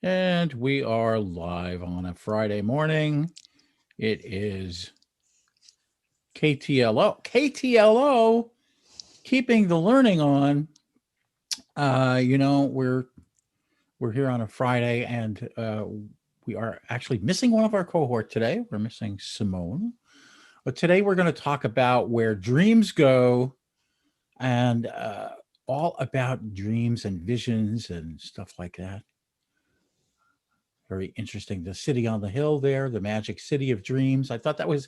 And we are live on a Friday morning. It is KTLO. KTLO, keeping the learning on. We're here on a Friday, and we are actually missing one of our cohort today. We're missing Simone. But today we're going to talk about where dreams go and all about dreams and visions and stuff like that. Very interesting. The city on the hill there, the magic city of dreams. I thought that was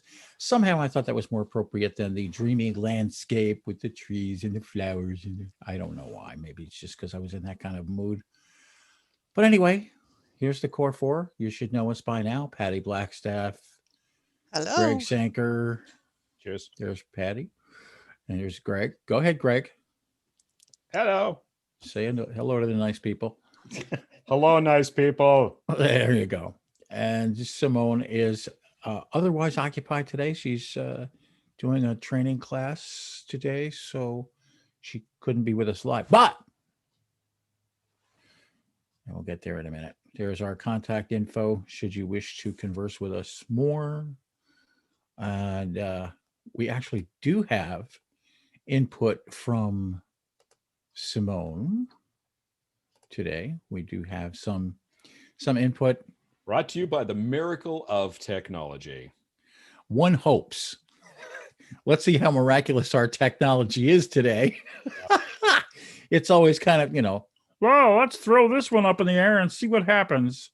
more appropriate than the dreamy landscape with the trees and the flowers. I don't know why. Maybe it's just because I was in that kind of mood. But anyway, here's the core four. You should know us by now. Patty Blackstaff, Greg Hello. Sanker. Cheers. There's Patty. And here's Greg. Go ahead, Greg. Hello. Say hello to the nice people. Hello, nice people. There you go. And Simone is otherwise occupied today. She's doing a training class today, so she couldn't be with us live. But we'll get there in a minute. There's our contact info should you wish to converse with us more. And we actually do have input from Simone today. We do have some input. Brought to you by the miracle of technology. One hopes. Let's see how miraculous our technology is today. It's always kind of, well, let's throw this one up in the air and see what happens.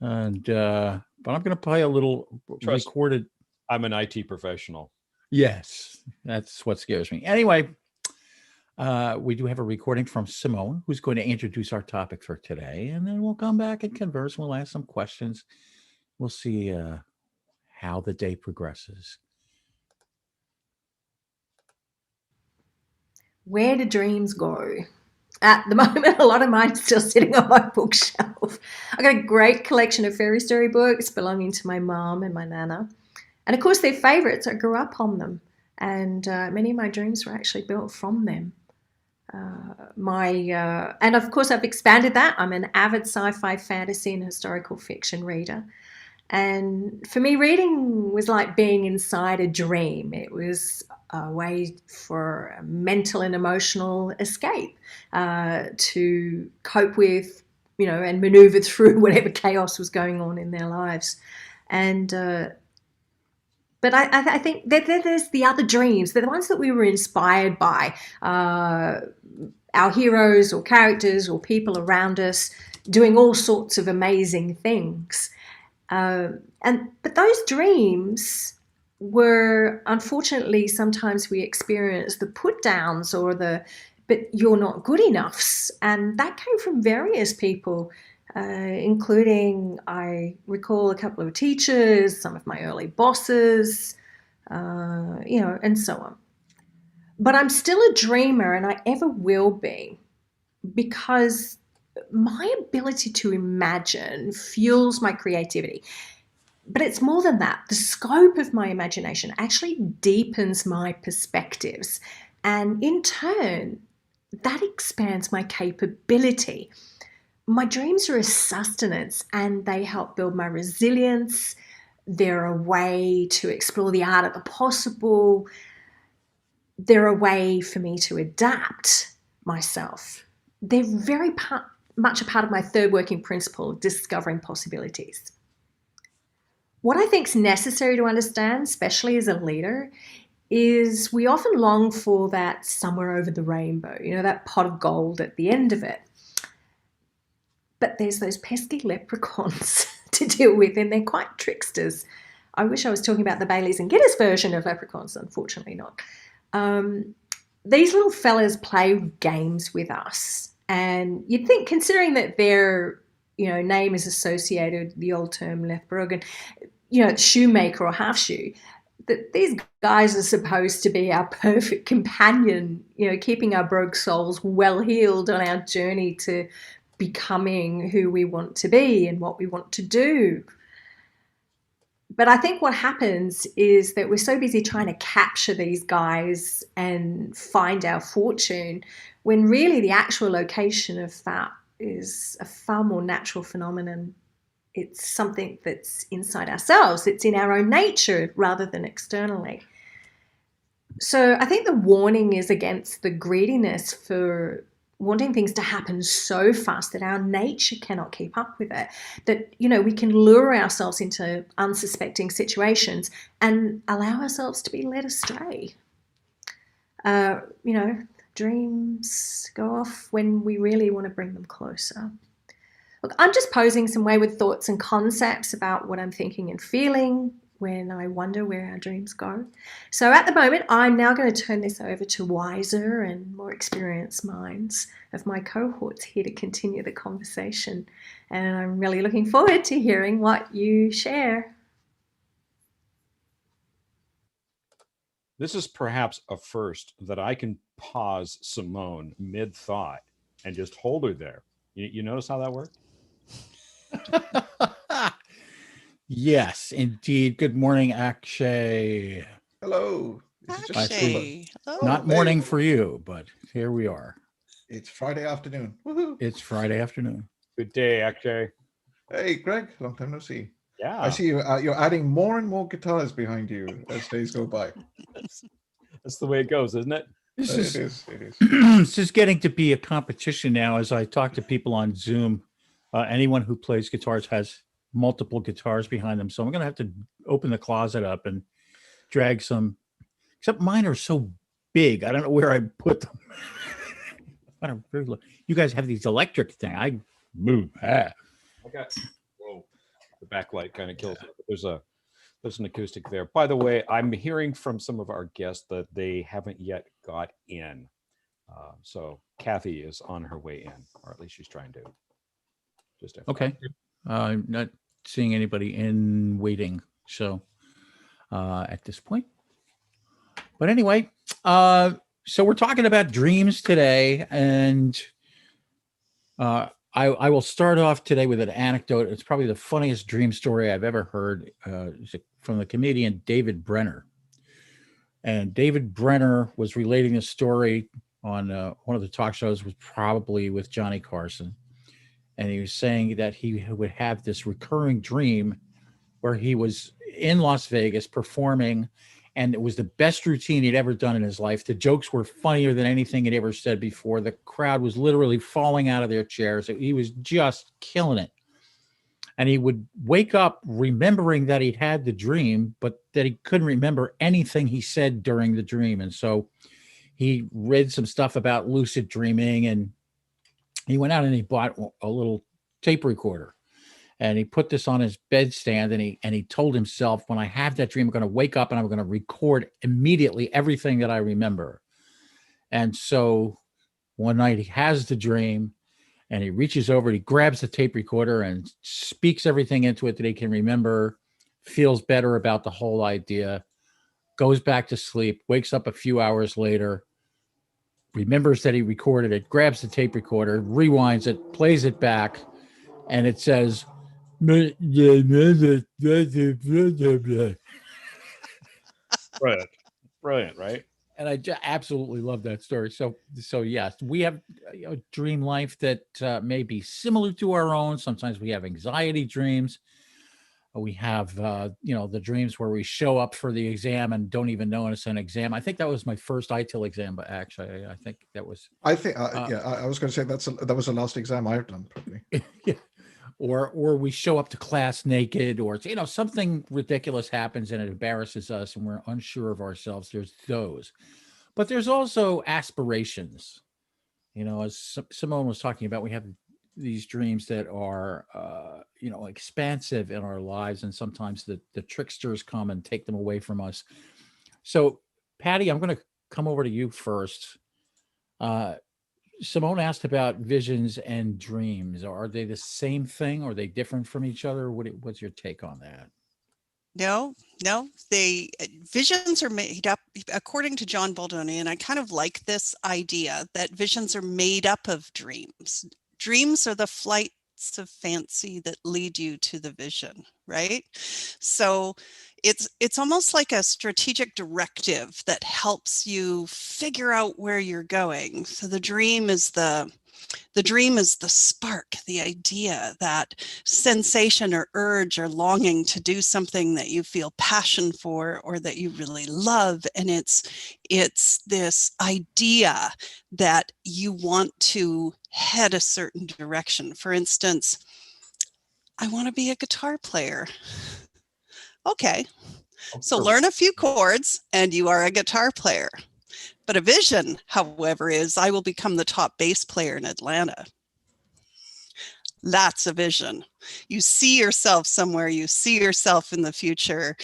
And but I'm going to play a little recorded. I'm an IT professional. Yes, that's what scares me. Anyway, we do have a recording from Simone, who's going to introduce our topic for today, and then we'll come back and converse. We'll ask some questions. We'll see how the day progresses. Where do dreams go? At the moment, a lot of mine are still sitting on my bookshelf. I've got a great collection of fairy story books belonging to my mom and my nana. And of course, they're favourites. I grew up on them. And many of my dreams were actually built from them. And of course, I've expanded that. I'm an avid sci-fi, fantasy, and historical fiction reader. And for me, reading was like being inside a dream. It was a way for a mental and emotional escape to cope with, and maneuver through whatever chaos was going on in their lives. And but I think that there's the other dreams. They're the ones that we were inspired by, our heroes or characters or people around us doing all sorts of amazing things. But those dreams were, unfortunately, sometimes we experience the put downs or but you're not good enoughs. And that came from various people, including, I recall, a couple of teachers, some of my early bosses, and so on. But I'm still a dreamer, and I ever will be, because my ability to imagine fuels my creativity. But it's more than that. The scope of my imagination actually deepens my perspectives. And in turn, that expands my capability. My dreams are a sustenance, and they help build my resilience. They're a way to explore the art of the possible. They're a way for me to adapt myself. They're very much a part of my third working principle, discovering possibilities. What I think is necessary to understand, especially as a leader, is we often long for that somewhere over the rainbow, that pot of gold at the end of it. But there's those pesky leprechauns to deal with, and they're quite tricksters. I wish I was talking about the Baileys and Guinness version of leprechauns, unfortunately not. These little fellas play games with us. And you'd think, considering that their name is associated with the old term Lethbrogan, shoemaker or half shoe, that these guys are supposed to be our perfect companion, keeping our broke souls well healed on our journey to becoming who we want to be and what we want to do. But I think what happens is that we're so busy trying to capture these guys and find our fortune, when really the actual location of that is a far more natural phenomenon. It's something that's inside ourselves. It's in our own nature rather than externally. So I think the warning is against the greediness for wanting things to happen so fast that our nature cannot keep up with it. That, we can lure ourselves into unsuspecting situations and allow ourselves to be led astray. Dreams go off when we really want to bring them closer. Look, I'm just posing some wayward thoughts and concepts about what I'm thinking and feeling when I wonder where our dreams go. So at the moment, I'm now going to turn this over to wiser and more experienced minds of my cohorts here to continue the conversation. And I'm really looking forward to hearing what you share. This is perhaps a first that I can pause Simone mid-thought and just hold her there. You notice how that worked? Yes, indeed. Good morning, Akshay. Hello. This is just Akshay. Hello. Not morning for you, but here we are. It's Friday afternoon. Woohoo. It's Friday afternoon. Good day, Akshay. Hey, Greg. Long time no see. Yeah. I see you. You're adding more and more guitars behind you as days go by. That's the way it goes, isn't it? This It is is. It is. this is getting to be a competition now. As I talk to people on Zoom, anyone who plays guitars has multiple guitars behind them. So I'm going to have to open the closet up and drag some. Except mine are so big, I don't know where I put them. I don't really. You guys have these electric thing. I move. I got. Whoa. The backlight kind of kills it. But there's an acoustic there. By the way, I'm hearing from some of our guests that they haven't yet got in. So Kathy is on her way in, or at least she's trying to. Just FYI. Okay. I'm not seeing anybody in waiting. So at this point. But anyway, so we're talking about dreams today, and I will start off today with an anecdote. It's probably the funniest dream story I've ever heard from the comedian David Brenner. And David Brenner was relating a story on one of the talk shows, was probably with Johnny Carson. And he was saying that he would have this recurring dream where he was in Las Vegas performing, and it was the best routine he'd ever done in his life. The jokes were funnier than anything he'd ever said before. The crowd was literally falling out of their chairs. He was just killing it. And he would wake up remembering that he'd had the dream, but that he couldn't remember anything he said during the dream. And so he read some stuff about lucid dreaming, and he went out and he bought a little tape recorder. And he put this on his bedstand, and he told himself, when I have that dream, I'm going to wake up and I'm going to record immediately everything that I remember. And so one night he has the dream, and he reaches over, he grabs the tape recorder and speaks everything into it that he can remember, feels better about the whole idea, goes back to sleep, wakes up a few hours later, remembers that he recorded it, grabs the tape recorder, rewinds it, plays it back, and it says, Brilliant. Brilliant, right? and I absolutely love that story. So yes, we have a dream life that may be similar to our own. Sometimes we have anxiety dreams. We have, the dreams where we show up for the exam and don't even know it's an exam. I think that was my first ITIL exam, but actually, I think that was. I think. I was going to say that was the last exam I've done, probably. Yeah. Or we show up to class naked, or something ridiculous happens and it embarrasses us and we're unsure of ourselves. There's those, but there's also aspirations. As Simone was talking about, we have these dreams that are expansive in our lives, and sometimes the tricksters come and take them away from us. So Patty, I'm going to come over to you first. Simone asked about visions and dreams. Are they the same thing? Are they different from each other? What's your take on that? No, visions are made up, according to John Baldoni, and I kind of like this idea that visions are made up of dreams. Dreams are the flights of fancy that lead you to the vision, right? So it's almost like a strategic directive that helps you figure out where you're going. So the dream is the The dream is the spark, the idea, that sensation or urge or longing to do something that you feel passion for or that you really love. And it's this idea that you want to head a certain direction. For instance, I want to be a guitar player. Okay, so learn a few chords and you are a guitar player. But a vision, however, is I will become the top bass player in Atlanta. That's a vision. You see yourself somewhere, you see yourself in the future.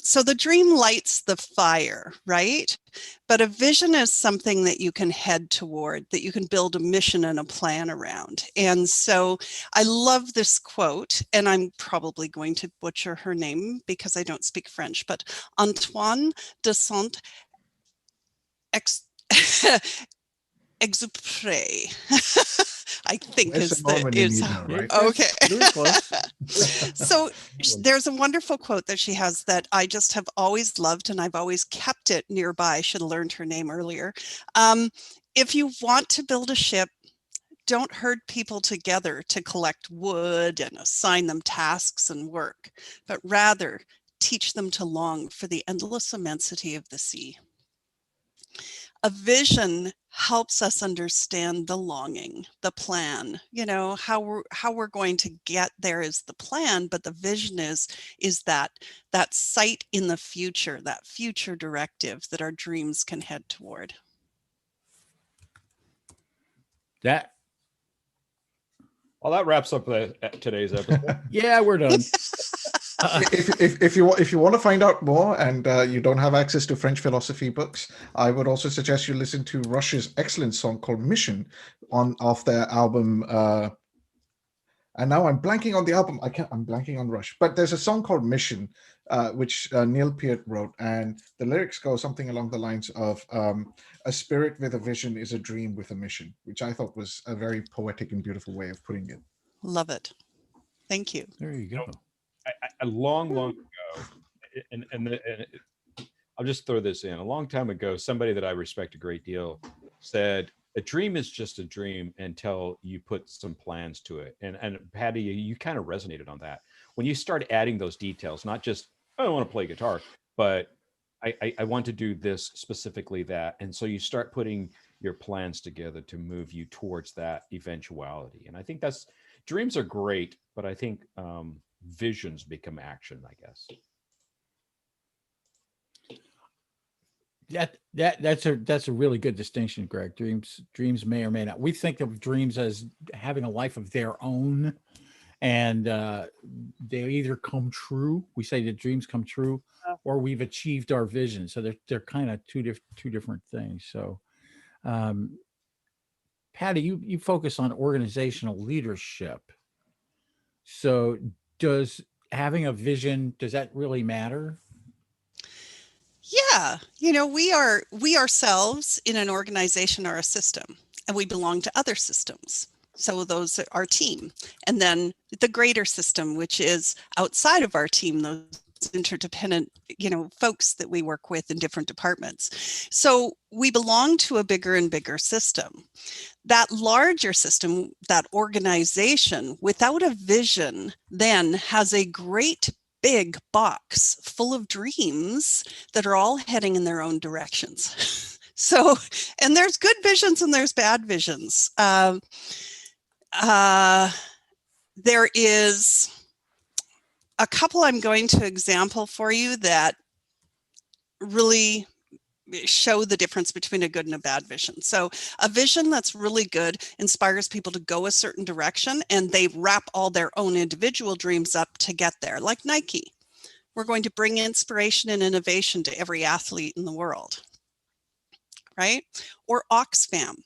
So the dream lights the fire, right? But a vision is something that you can head toward, that you can build a mission and a plan around. And so I love this quote, and I'm probably going to butcher her name because I don't speak French, but Antoine de Saint-Exupéry. I think Where's is the moment you need now, right? okay. Very close. So there's a wonderful quote that she has that I just have always loved, and I've always kept it nearby. I should have learned her name earlier. If you want to build a ship, don't herd people together to collect wood and assign them tasks and work, but rather teach them to long for the endless immensity of the sea. A vision helps us understand the longing, the plan, how we're going to get there is the plan, but the vision is that sight in the future, that future directive that our dreams can head toward. That Well, that wraps up today's episode. yeah, we're done. If you want to find out more and you don't have access to French philosophy books, I would also suggest you listen to Rush's excellent song called Mission off their album. And now I'm blanking on the album. I'm blanking on Rush, but there's a song called Mission, which Neil Peart wrote, and the lyrics go something along the lines of "A spirit with a vision is a dream with a mission," which I thought was a very poetic and beautiful way of putting it. Love it. Thank you. There you go. A long ago, and I'll just throw this in. A long time ago, somebody that I respect a great deal said, "A dream is just a dream until you put some plans to it." And Patty, you kind of resonated on that. When you start adding those details, not just, I want to play guitar, but I want to do this specifically, that. And so you start putting your plans together to move you towards that eventuality. And I think dreams are great, but I think visions become action, I guess. That's a really good distinction, Greg. Dreams may or may not. We think of dreams as having a life of their own, and they either come true. We say that dreams come true, or we've achieved our vision. So they're kind of two different things. So, Patty, you focus on organizational leadership. So does having a vision, does that really matter? Yeah, we ourselves in an organization are a system, and we belong to other systems. So those are our team. And then the greater system, which is outside of our team, those interdependent, folks that we work with in different departments. So we belong to a bigger and bigger system. That larger system, that organization, without a vision, then has a great big box full of dreams that are all heading in their own directions. So, and there's good visions and there's bad visions. There is a couple I'm going to example for you that really show the difference between a good and a bad vision. So a vision that's really good inspires people to go a certain direction, and they wrap all their own individual dreams up to get there. Like Nike, we're going to bring inspiration and innovation to every athlete in the world, right? Or Oxfam,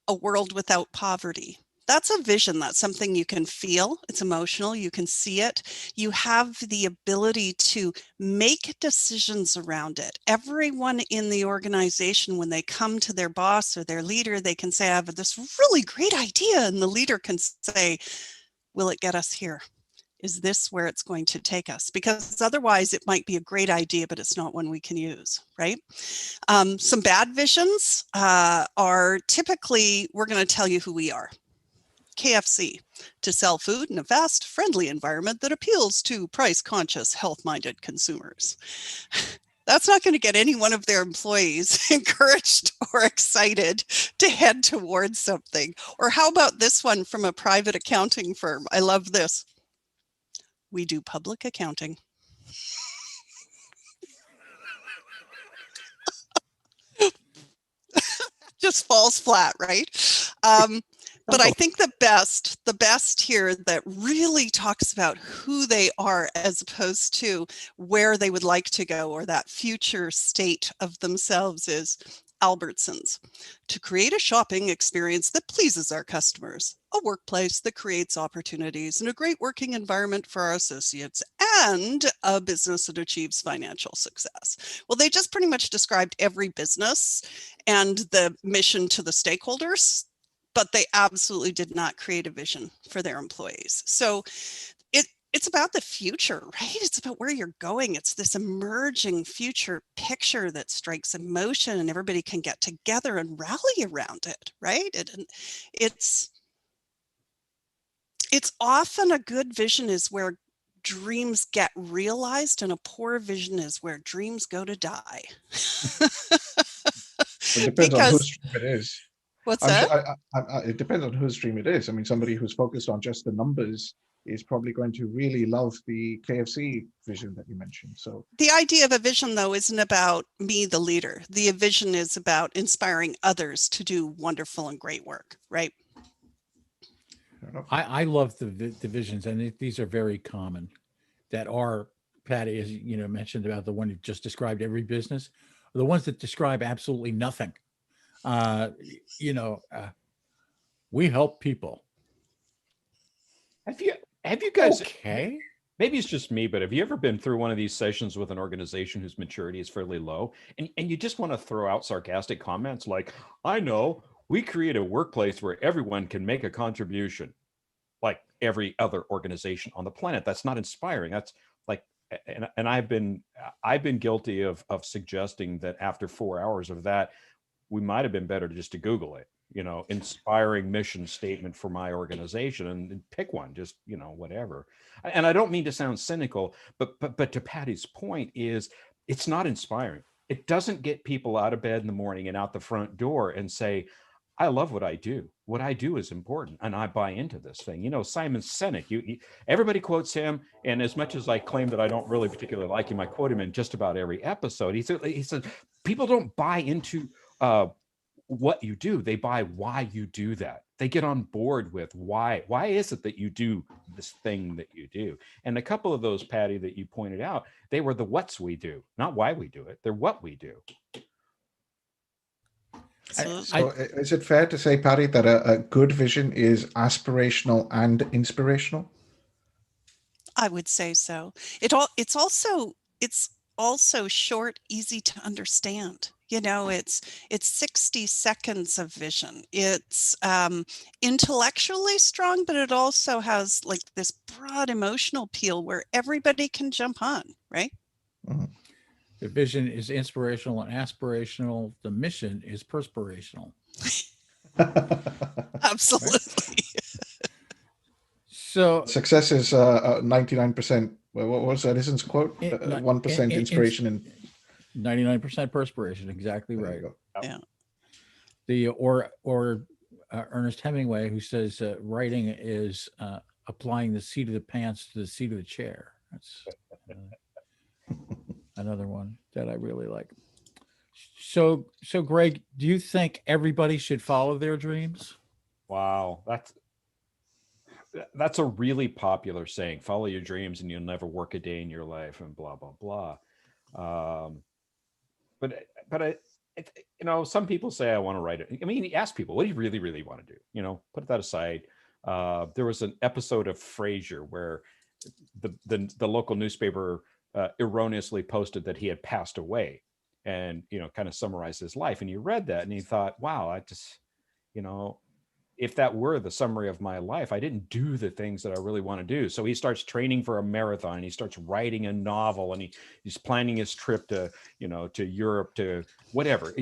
a world without poverty. That's a vision. That's something you can feel. It's emotional. You can see it. You have the ability to make decisions around it. Everyone in the organization, when they come to their boss or their leader, they can say, I have this really great idea. And the leader can say, will it get us here? Is this where it's going to take us? Because otherwise it might be a great idea, but it's not one we can use, right? Some bad visions are typically, we're going to tell you who we are. KFC, to sell food in a fast, friendly environment that appeals to price-conscious, health-minded consumers. That's not going to get any one of their employees encouraged or excited to head towards something. Or how about this one from a private accounting firm? I love this. We do public accounting. Just falls flat, right? But I think the best here that really talks about who they are as opposed to where they would like to go or that future state of themselves is Albertsons. To create a shopping experience that pleases our customers, a workplace that creates opportunities and a great working environment for our associates, and a business that achieves financial success. Well, they just pretty much described every business and the mission to the stakeholders, but they absolutely did not create a vision for their employees. So it's about the future, right? It's about where you're going. It's this emerging future picture that strikes emotion and everybody can get together and rally around it, right? It's often a good vision is where dreams get realized, and a poor vision is where dreams go to die. It depends on whose dream it is. What's I'm that? sure, it depends on whose dream it is. I mean, somebody who's focused on just the numbers is probably going to really love the KFC vision that you mentioned. So the idea of a vision, though, isn't about me, the leader. The vision is about inspiring others to do wonderful and great work, right? I love the visions, and these are very common. That are, Patty, as you know, mentioned about the one you just described, every business, the ones that describe absolutely nothing. Uh, you know, we help people. Have you guys, Okay. maybe it's just me, but have you ever been through one of these sessions with an organization whose maturity is fairly low and you just want to throw out sarcastic comments like, I know, we create a workplace where everyone can make a contribution like every other organization on the planet. That's not inspiring. That's like, and I've been guilty of suggesting that after 4 hours of that, we might have been better just to Google it, inspiring mission statement for my organization and pick one, just, whatever. And I don't mean to sound cynical, but to Patty's point is it's not inspiring. It doesn't get people out of bed in the morning and out the front door and say, I love what I do. What I do is important, and I buy into this thing. Simon Sinek, everybody quotes him, and as much as I claim that I don't really particularly like him, I quote him in just about every episode. He said, people don't buy into what you do. They buy why you do that. They get on board with why is it that you do this thing that you do? And a couple of those, Patty, that you pointed out, they were the what's we do, not why we do it. They're what we do. So is it fair to say, Patty, that a good vision is aspirational and inspirational? I would say so. It's also short, easy to understand. It's 60 seconds of vision. It's intellectually strong, but it also has like this broad emotional appeal where everybody can jump on, right? Mm-hmm. The vision is inspirational and aspirational. The mission is perspirational. Absolutely. So success is 99%. What was Edison's quote? 1% inspiration and 99% perspiration. Exactly right. Yeah. The Ernest Hemingway, who says writing is applying the seat of the pants to the seat of the chair. That's another one that I really like. So Greg, do you think everybody should follow their dreams? Wow, that's a really popular saying. Follow your dreams, and you'll never work a day in your life, and blah blah blah. But some people say I want to write it. I mean, ask people, what do you really, really want to do? Put that aside. There was an episode of Frasier where the local newspaper erroneously posted that he had passed away, and kind of summarized his life. And you read that, and you thought, wow, if that were the summary of my life, I didn't do the things that I really want to do. So he starts training for a marathon. He starts writing a novel, and he's planning his trip to, to Europe, to whatever.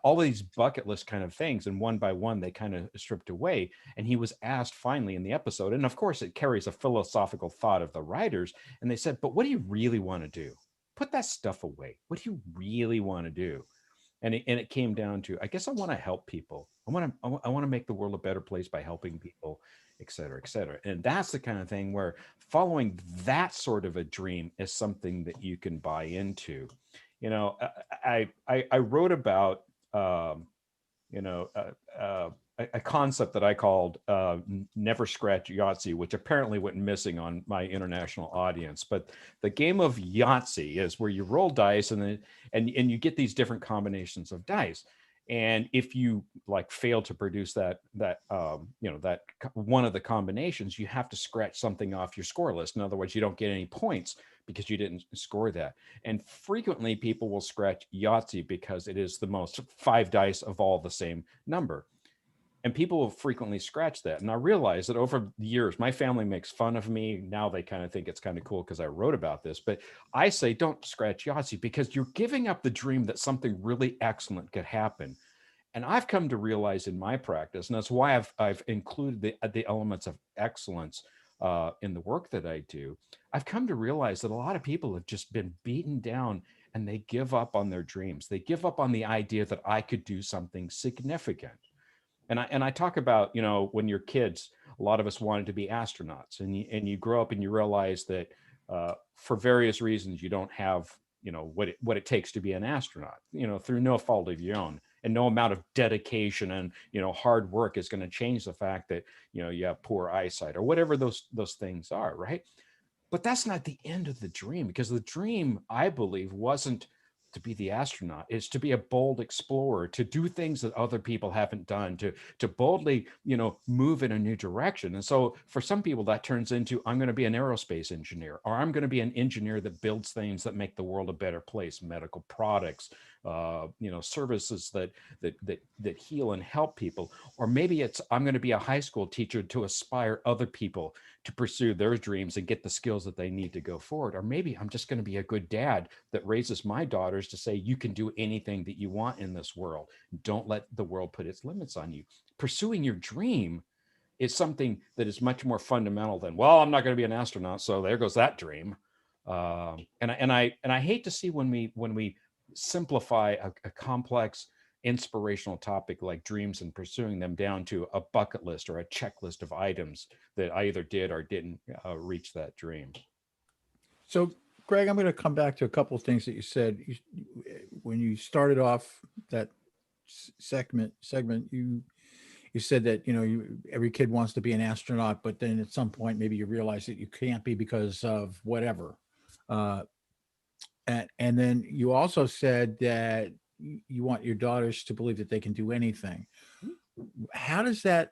All these bucket list kind of things. And one by one, they kind of stripped away. And he was asked finally in the episode, and of course it carries a philosophical thought of the writers. And they said, but what do you really want to do? Put that stuff away. What do you really want to do? And it came down to, I guess I want to help people. I want to make the world a better place by helping people, et cetera, et cetera. And that's the kind of thing where following that sort of a dream is something that you can buy into. I wrote about, you know, a concept that I called never scratch Yahtzee, which apparently went missing on my international audience. But the game of Yahtzee is where you roll dice and you get these different combinations of dice. And if you like fail to produce that one of the combinations, you have to scratch something off your score list. In other words, you don't get any points because you didn't score that. And frequently people will scratch Yahtzee because it is the most 5 dice of all the same number. And people will frequently scratch that. And I realize that over the years, my family makes fun of me. Now they kind of think it's kind of cool because I wrote about this. But I say, don't scratch Yahtzee because you're giving up the dream that something really excellent could happen. And I've come to realize in my practice, and that's why I've included the elements of excellence in the work that I do. I've come to realize that a lot of people have just been beaten down and they give up on their dreams. They give up on the idea that I could do something significant. And I talk about, when you're kids, a lot of us wanted to be astronauts, and you grow up and you realize that for various reasons you don't have, what it takes to be an astronaut, through no fault of your own, and no amount of dedication and hard work is going to change the fact that you have poor eyesight or whatever those things are, right? But that's not the end of the dream, because the dream, I believe, wasn't to be the astronaut. It's to be a bold explorer, to do things that other people haven't done, to boldly, move in a new direction. And so for some people that turns into, I'm going to be an aerospace engineer, or I'm going to be an engineer that builds things that make the world a better place, medical products, services that heal and help people. Or maybe it's, I'm going to be a high school teacher to aspire other people to pursue their dreams and get the skills that they need to go forward. Or maybe I'm just going to be a good dad that raises my daughters to say, you can do anything that you want in this world. Don't let the world put its limits on you. Pursuing your dream is something that is much more fundamental than, well, I'm not going to be an astronaut, so there goes that dream. And I hate to see when we simplify a complex inspirational topic like dreams and pursuing them down to a bucket list or a checklist of items that I either did or didn't reach that dream. So, Greg, I'm going to come back to a couple of things that you said. When you started off that segment, you said that every kid wants to be an astronaut, but then at some point maybe you realize that you can't be because of whatever. And then you also said that you want your daughters to believe that they can do anything. How does that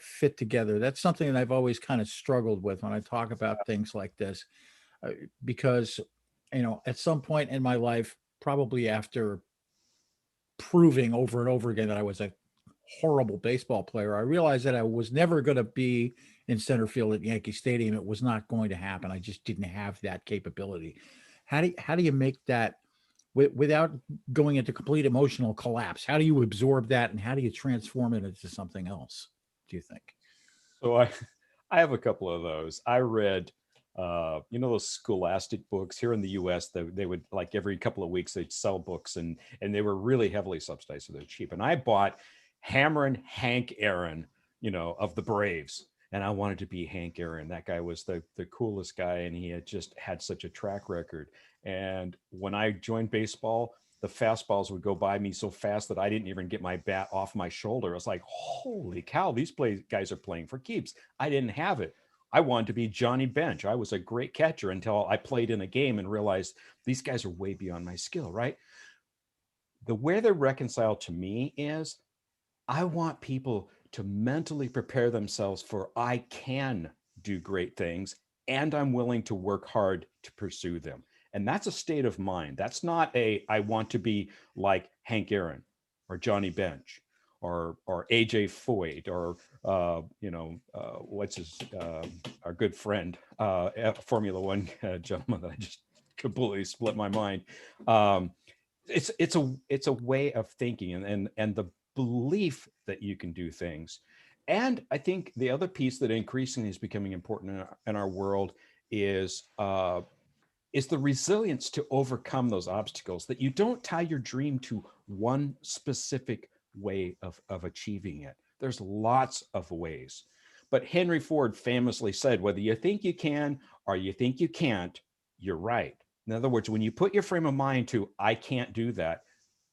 fit together? That's something that I've always kind of struggled with when I talk about things like this, because at some point in my life, probably after proving over and over again that I was a horrible baseball player, I realized that I was never going to be in center field at Yankee Stadium. It was not going to happen. I just didn't have that capability. How do you make that without going into complete emotional collapse? How do you absorb that, and how do you transform it into something else, do you think? So I have a couple of those. I read those scholastic books here in the US. They would, like, every couple of weeks they'd sell books, and they were really heavily subsidized, so they're cheap. And I bought Hammerin' Hank Aaron, of the Braves. And I wanted to be Hank Aaron. That guy was the coolest guy, and he had just had such a track record. And when I joined baseball, the fastballs would go by me so fast that I didn't even get my bat off my shoulder. I was like, holy cow, these guys are playing for keeps. I didn't have it. I wanted to be Johnny Bench. I was a great catcher until I played in a game and realized these guys are way beyond my skill, right? The way they're reconciled to me is, I want people to mentally prepare themselves for, I can do great things and I'm willing to work hard to pursue them. And that's a state of mind. That's not I want to be like Hank Aaron or Johnny Bench. or AJ Foyt, or what's his our good friend, Formula One gentleman that I just completely split my mind. It's a way of thinking, and the belief that you can do things. And I think the other piece that increasingly is becoming important in our world is the resilience to overcome those obstacles, that you don't tie your dream to one specific way of achieving it. There's lots of ways. But Henry Ford famously said, whether you think you can or you think you can't, you're right. In other words, when you put your frame of mind to, I can't do that,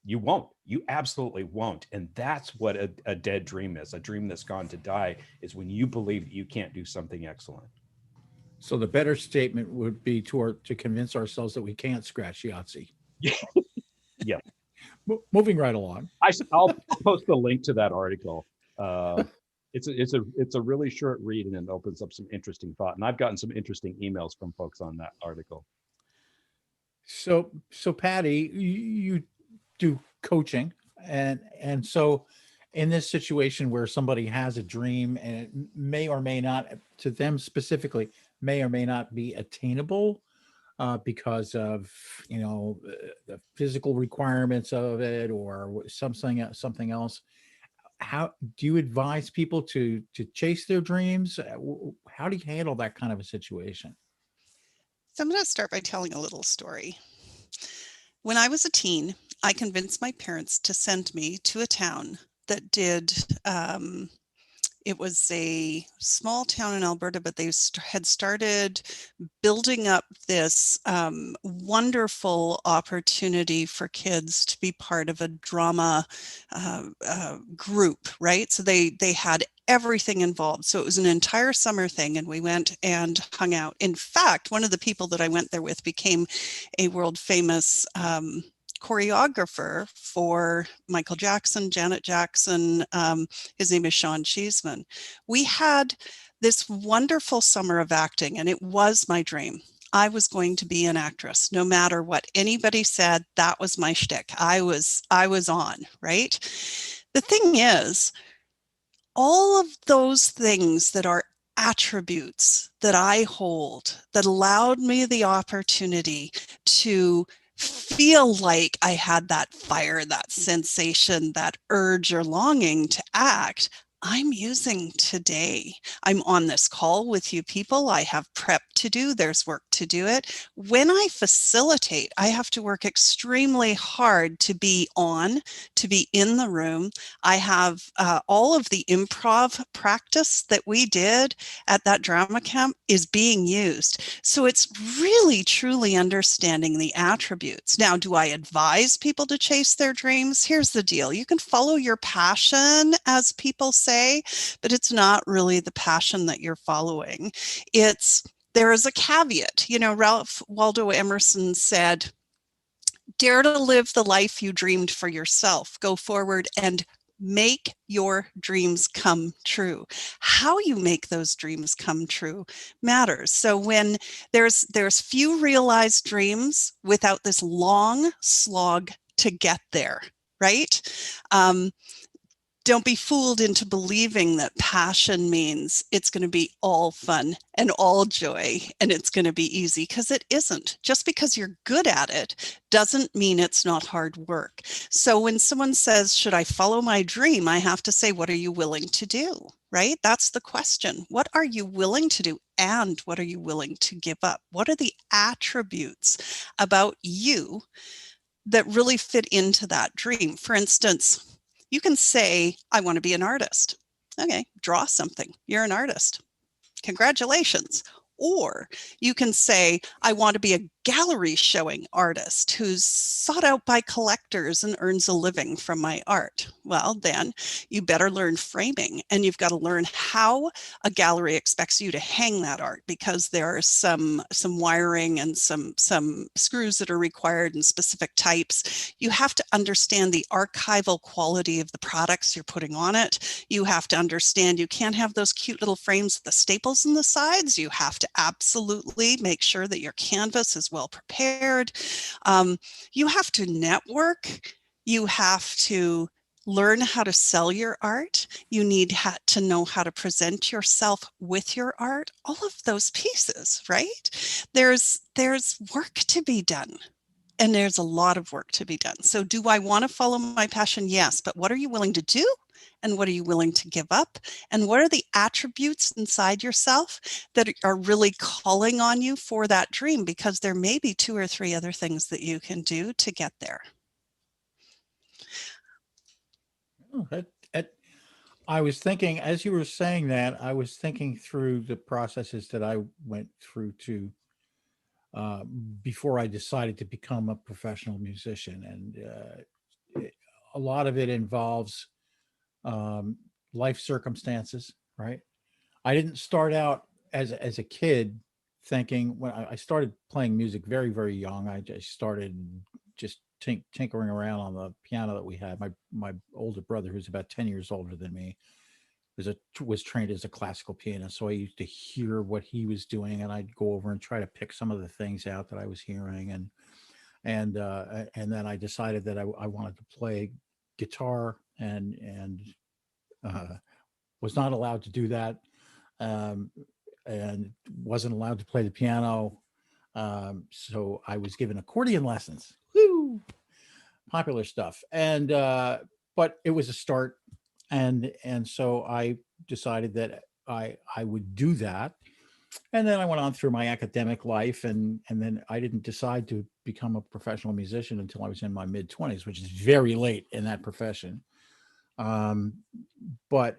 you won't. You absolutely won't. And that's what a dead dream is. A dream that's gone to die is when you believe that you can't do something excellent. So the better statement would be to convince ourselves that we can't scratch Yahtzee. Yeah. Moving right along. I'll post the link to that article. It's a really short read, and it opens up some interesting thought. And I've gotten some interesting emails from folks on that article. So Patty, you do coaching, and so in this situation where somebody has a dream and it may or may not, to them specifically, may or may not be attainable because of the physical requirements of it or something else. How do you advise people to chase their dreams? How do you handle that kind of a situation? So I'm going to start by telling a little story. When I was a teen, I convinced my parents to send me to a town that did, it was a small town in Alberta, but they had started building up this wonderful opportunity for kids to be part of a drama group, right? So they had everything involved. So it was an entire summer thing, and we went and hung out. In fact, one of the people that I went there with became a world famous choreographer for Michael Jackson, Janet Jackson. His name is Sean Cheeseman. We had this wonderful summer of acting, and it was my dream. I was going to be an actress. No matter what anybody said, that was my shtick. I was on, right? The thing is, all of those things that are attributes that I hold that allowed me the opportunity to feel like I had that fire, that sensation, that urge or longing to act, I'm using today. I'm on this call with you people. I have prep to do. There's work to do it. When I facilitate, I have to work extremely hard to be on, to be in the room. I have all of the improv practice that we did at that drama camp is being used. So it's really, truly understanding the attributes. Now, do I advise people to chase their dreams? Here's the deal. You can follow your passion, as people say, but it's not really the passion that you're following. There is a caveat. Ralph Waldo Emerson said, dare to live the life you dreamed for yourself. Go forward and make your dreams come true. How you make those dreams come true matters. So when there's few realized dreams without this long slog to get there, right? Don't be fooled into believing that passion means it's going to be all fun and all joy and it's going to be easy, because it isn't. Just because you're good at it doesn't mean it's not hard work. So when someone says, should I follow my dream? I have to say, what are you willing to do? Right? That's the question. What are you willing to do? And what are you willing to give up? What are the attributes about you that really fit into that dream? For instance, you can say, I want to be an artist. Okay, draw something. You're an artist. Congratulations. Or you can say, I want to be a gallery showing artist who's sought out by collectors and earns a living from my art. Well, then you better learn framing, and you've got to learn how a gallery expects you to hang that art, because there are some wiring and some screws that are required in specific types. You have to understand the archival quality of the products you're putting on it. You have to understand you can't have those cute little frames with the staples in the sides. You have to absolutely make sure that your canvas is well prepared. You have to network. You have to learn how to sell your art. You need to know how to present yourself with your art. All of those pieces, right? There's work to be done. And there's a lot of work to be done. So do I want to follow my passion? Yes. But what are you willing to do? And what are you willing to give up? And what are the attributes inside yourself that are really calling on you for that dream? Because there may be 2 or 3 other things that you can do to get there. Oh, I was thinking, as you were saying that, I was thinking through the processes that I went through to uh, before I decided to become a professional musician, and a lot of it involves um, life circumstances. Right? I didn't start out as a kid thinking when I started playing music very very young. I just started just tinkering around on the piano that we had. My older brother, who's about 10 years older than me, was trained as a classical pianist, so I used to hear what he was doing, and I'd go over and try to pick some of the things out that I was hearing, and then I decided that I wanted to play guitar, and uh, was not allowed to do that, um, and wasn't allowed to play the piano, so I was given accordion lessons. Woo! Popular stuff, and but it was a start, and so I decided that I would do that, and then I went on through my academic life, and then I didn't decide to become a professional musician until I was in my mid-20s, which is very late in that profession. Um, but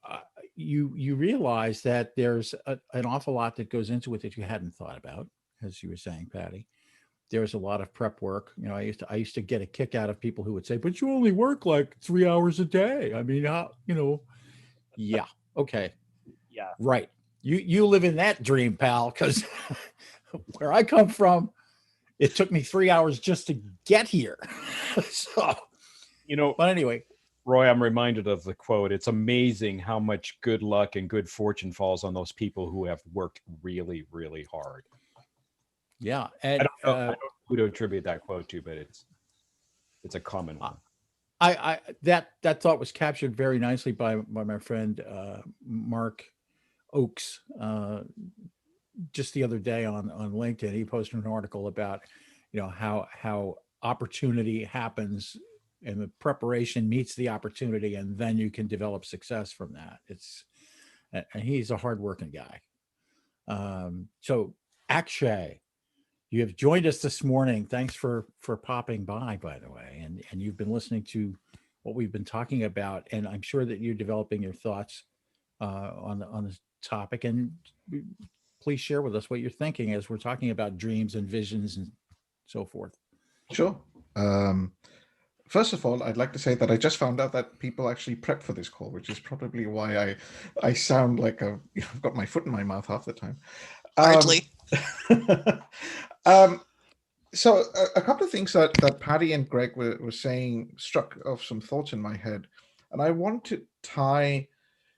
uh, you realize that there's an awful lot that goes into it that you hadn't thought about, as you were saying, Patty. There's a lot of prep work. I used to get a kick out of people who would say, "But you only work like 3 hours a day." I mean, yeah, okay, Yeah. right. You live in that dream, pal, because where I come from, it took me 3 hours just to get here. So, but anyway, Roy, I'm reminded of the quote. It's amazing how much good luck and good fortune falls on those people who have worked really, really hard. yeah, I and don't know who to attribute that quote to, but it's a common one. that thought was captured very nicely by my friend Mark Oakes just the other day on LinkedIn. He posted an article about how opportunity happens and the preparation meets the opportunity, and then you can develop success from that. And he's a hardworking guy. So Akshay, you have joined us this morning. Thanks for popping by the way, and you've been listening to what we've been talking about, and I'm sure that you're developing your thoughts on this topic. And please share with us what you're thinking as we're talking about dreams and visions and so forth. Sure. First of all, I'd like to say that I just found out that people actually prep for this call, which is probably why I sound like I've got my foot in my mouth half the time. Hardly. So a couple of things that Patty and Greg were saying struck off some thoughts in my head, and I want to tie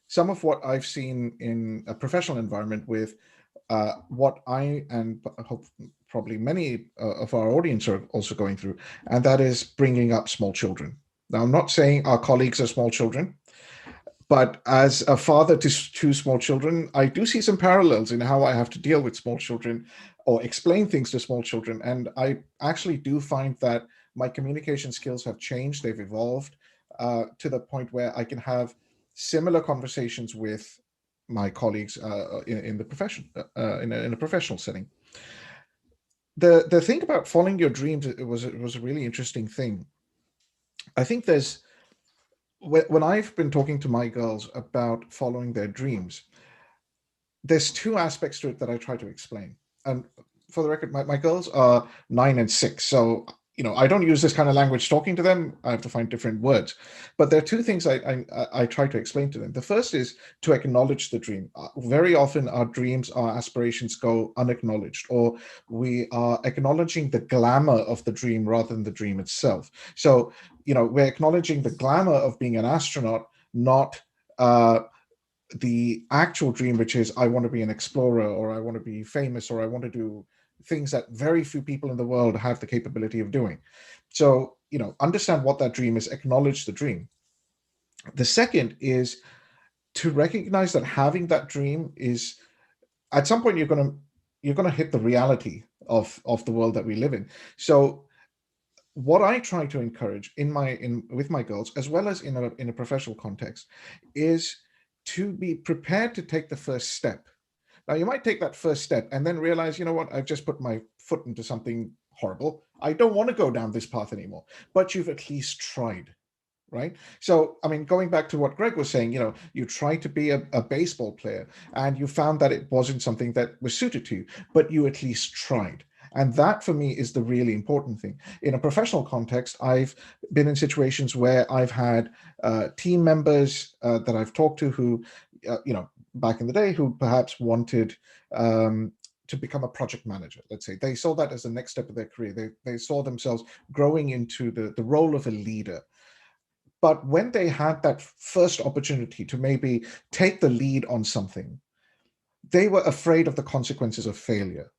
some of what I've seen in a professional environment with what I and hope probably many of our audience are also going through, and that is bringing up small children. Now, I'm not saying our colleagues are small children, but as a father to 2 small children, I do see some parallels in how I have to deal with small children or explain things to small children. And I actually do find that my communication skills have changed. They've evolved to the point where I can have similar conversations with my colleagues in the profession, in a professional setting. The thing about following your dreams, it was a really interesting thing. I think when I've been talking to my girls about following their dreams, there's 2 aspects to it that I try to explain. And for the record, my girls are 9 and 6, so I don't use this kind of language talking to them. I have to find different words. But there are 2 things I try to explain to them. The first is to acknowledge the dream. Very often our dreams, our aspirations go unacknowledged, or we are acknowledging the glamour of the dream rather than the dream itself. So, we're acknowledging the glamour of being an astronaut, not the actual dream, which is I want to be an explorer, or I want to be famous, or I want to do things that very few people in the world have the capability of doing. So, understand what that dream is, acknowledge the dream. The second is to recognize that having that dream is, at some point, you're gonna hit the reality of the world that we live in. So what I try to encourage in with my girls, as well as in a professional context, is to be prepared to take the first step. Now, you might take that first step and then realize, you know what, I've just put my foot into something horrible. I don't want to go down this path anymore. But you've at least tried, right? So, I mean, going back to what Greg was saying, you tried to be a baseball player and you found that it wasn't something that was suited to you, but you at least tried. And that for me is the really important thing. In a professional context, I've been in situations where I've had team members that I've talked to who, back in the day, who perhaps wanted to become a project manager. Let's say they saw that as the next step of their career. They saw themselves growing into the role of a leader. But when they had that first opportunity to maybe take the lead on something, they were afraid of the consequences of failure.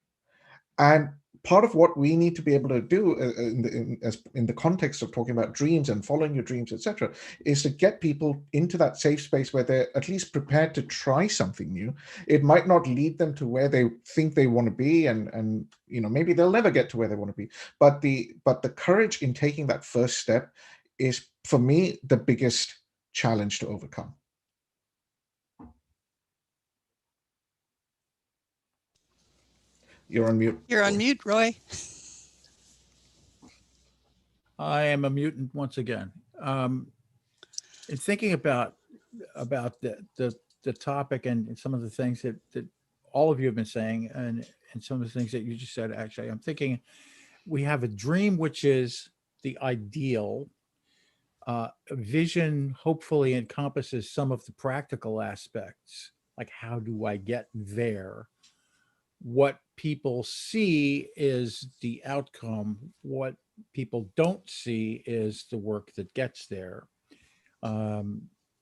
And part of what we need to be able to do in the context of talking about dreams and following your dreams, etc., is to get people into that safe space where they're at least prepared to try something new. It might not lead them to where they think they want to be, and maybe they'll never get to where they want to be. But the courage in taking that first step is, for me, the biggest challenge to overcome. You're on mute. You're on mute, Roy. I am a mutant once again. In thinking about the topic and some of the things that all of you have been saying, and some of the things that you just said, actually, I'm thinking we have a dream, which is the ideal. Vision hopefully encompasses some of the practical aspects, like how do I get there? What people see is the outcome. What people don't see is the work that gets there.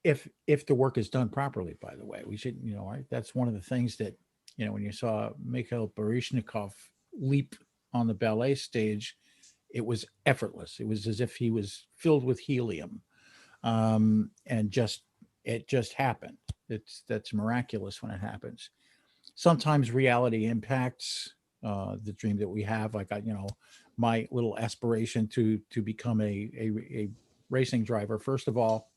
If the work is done properly, by the way, we should, right? That's one of the things that, when you saw Mikhail Baryshnikov leap on the ballet stage, it was effortless. It was as if he was filled with helium, and it just happened. That's miraculous when it happens. Sometimes reality impacts the dream that we have. Like my little aspiration to become a racing driver. First of all,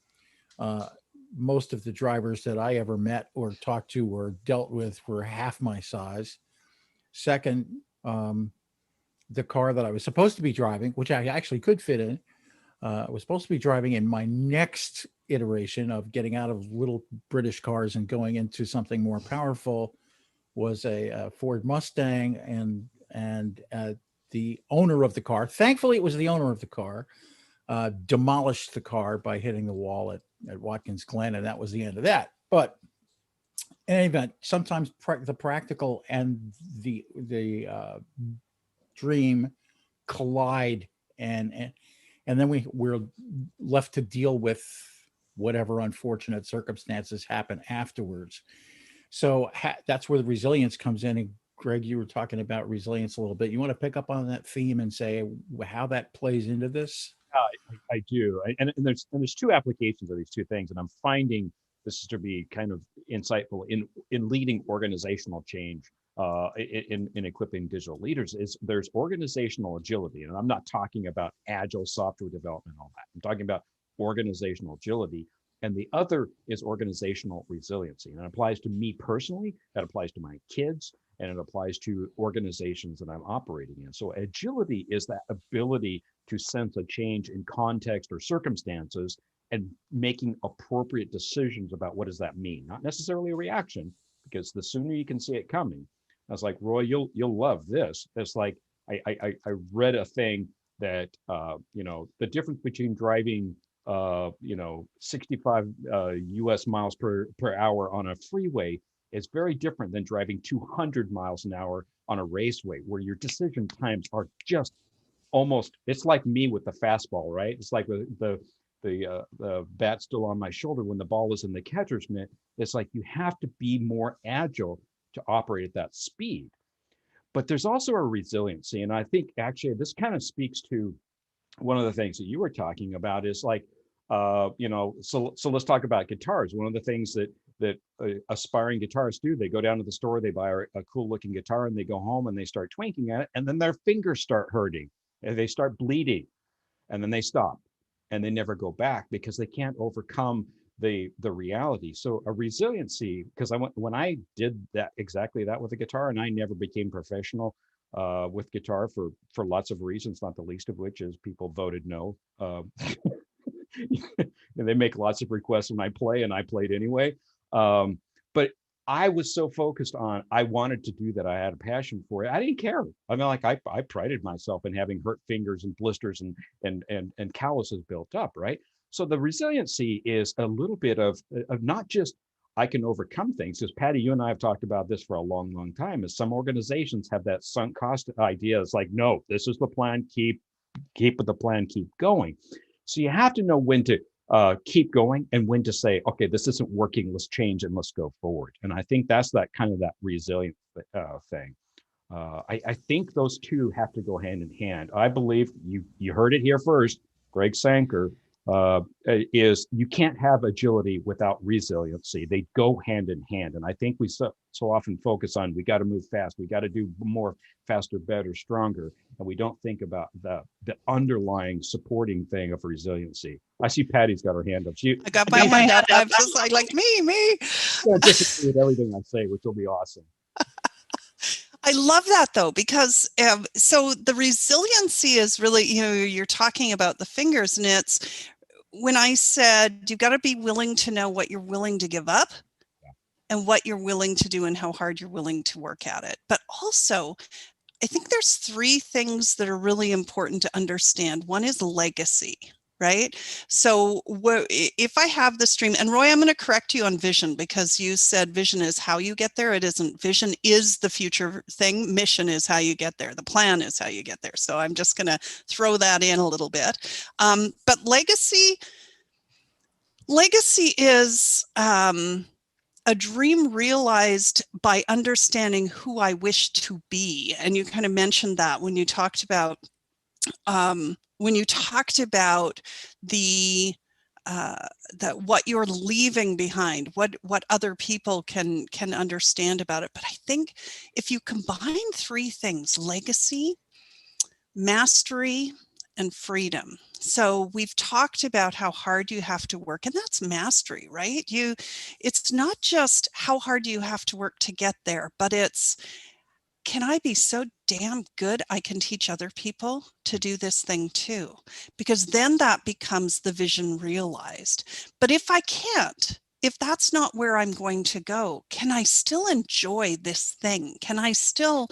most of the drivers that I ever met or talked to or dealt with were half my size. Second, the car that I was supposed to be driving, which I actually could fit in, was supposed to be driving in my next iteration of getting out of little British cars and going into something more powerful, was a Ford Mustang, and the owner of the car, thankfully it was the owner of the car, demolished the car by hitting the wall at Watkins Glen, and that was the end of that. But in any event, sometimes the practical and the dream collide, and then we're left to deal with whatever unfortunate circumstances happen afterwards. So that's where the resilience comes in. And Greg, you were talking about resilience a little bit. You want to pick up on that theme and say how that plays into this? I do, and there's two applications of these two things, and I'm finding this is to be kind of insightful in leading organizational change, in equipping digital leaders. Is there's organizational agility, and I'm not talking about agile software development and all that. I'm talking about organizational agility, and the other is organizational resiliency, and it applies to me personally. That applies to my kids, and it applies to organizations that I'm operating in. So agility is that ability to sense a change in context or circumstances and making appropriate decisions about what does that mean. Not necessarily a reaction, because the sooner you can see it coming. I was like, Roy, you'll love this. It's like I read a thing that the difference between driving 65 US miles per hour on a freeway is very different than driving 200 miles an hour on a raceway, where your decision times are just almost, it's like me with the fastball, right? It's like the bat still on my shoulder when the ball is in the catcher's mitt. It's like you have to be more agile to operate at that speed. But there's also a resiliency, and I think actually this kind of speaks to one of the things that you were talking about, is like So let's talk about guitars. One of the things that aspiring guitarists do, they go down to the store, they buy a cool looking guitar, and they go home and they start twinking at it, and then their fingers start hurting and they start bleeding, and then they stop and they never go back because they can't overcome the reality. So a resiliency, because when I did that exactly that with a guitar, and I never became professional with guitar for lots of reasons, not the least of which is people voted no. And they make lots of requests when I play, and I played anyway. But I was so focused on, I wanted to do that. I had a passion for it. I didn't care. I mean, like I prided myself in having hurt fingers and blisters and calluses built up, right? So the resiliency is a little bit of not just I can overcome things. Because Patty, you and I have talked about this for a long, long time. Is some organizations have that sunk cost idea. It's like, no, this is the plan. Keep with the plan. Keep going. So you have to know when to keep going and when to say, okay, this isn't working. Let's change and let's go forward. And I think that's that kind of that resilient thing. I think those two have to go hand in hand. I believe you heard it here first. Greg Sanker is you can't have agility without resiliency. They go hand in hand. And I think we so often focus on we got to move fast. We got to do more, faster, better, stronger. And we don't think about the underlying supporting thing of resiliency. I see Patty's got her hand up. I got my hand up. I'm just like me. Disagree with everything I say, which will be awesome. I love that though, because so the resiliency is really, you're talking about the fingers, and it's when I said you got to be willing to know what you're willing to give up and what you're willing to do and how hard you're willing to work at it. But also, I think there's three things that are really important to understand. One is legacy, right? So if I have this dream, and Roy, I'm going to correct you on vision, because you said vision is how you get there. It isn't. Vision is the future thing. Mission is how you get there. The plan is how you get there. So I'm just going to throw that in a little bit. But legacy is a dream realized by understanding who I wish to be. And you kind of mentioned that when you talked about the what you're leaving behind, what other people can understand about it. But I think if you combine three things: legacy, mastery, and freedom. So we've talked about how hard you have to work, and that's mastery, right? It's not just how hard you have to work to get there, but it's, can I be so damn good I can teach other people to do this thing too? Because then that becomes the vision realized. But if I can't, if that's not where I'm going to go, can I still enjoy this thing? Can I still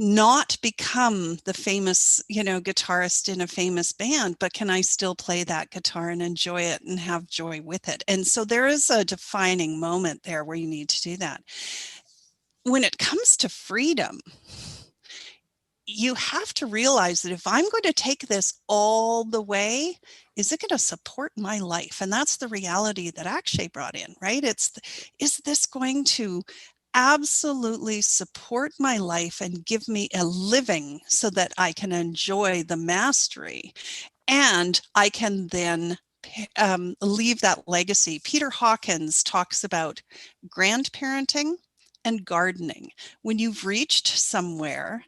not become the famous, guitarist in a famous band, but can I still play that guitar and enjoy it and have joy with it? And so there is a defining moment there where you need to do that. When it comes to freedom, you have to realize that if I'm going to take this all the way, is it going to support my life? And that's the reality that Akshay brought in, right? Is this going to absolutely support my life and give me a living so that I can enjoy the mastery and I can then leave that legacy? Peter Hawkins talks about grandparenting and gardening. When you've reached somewhere,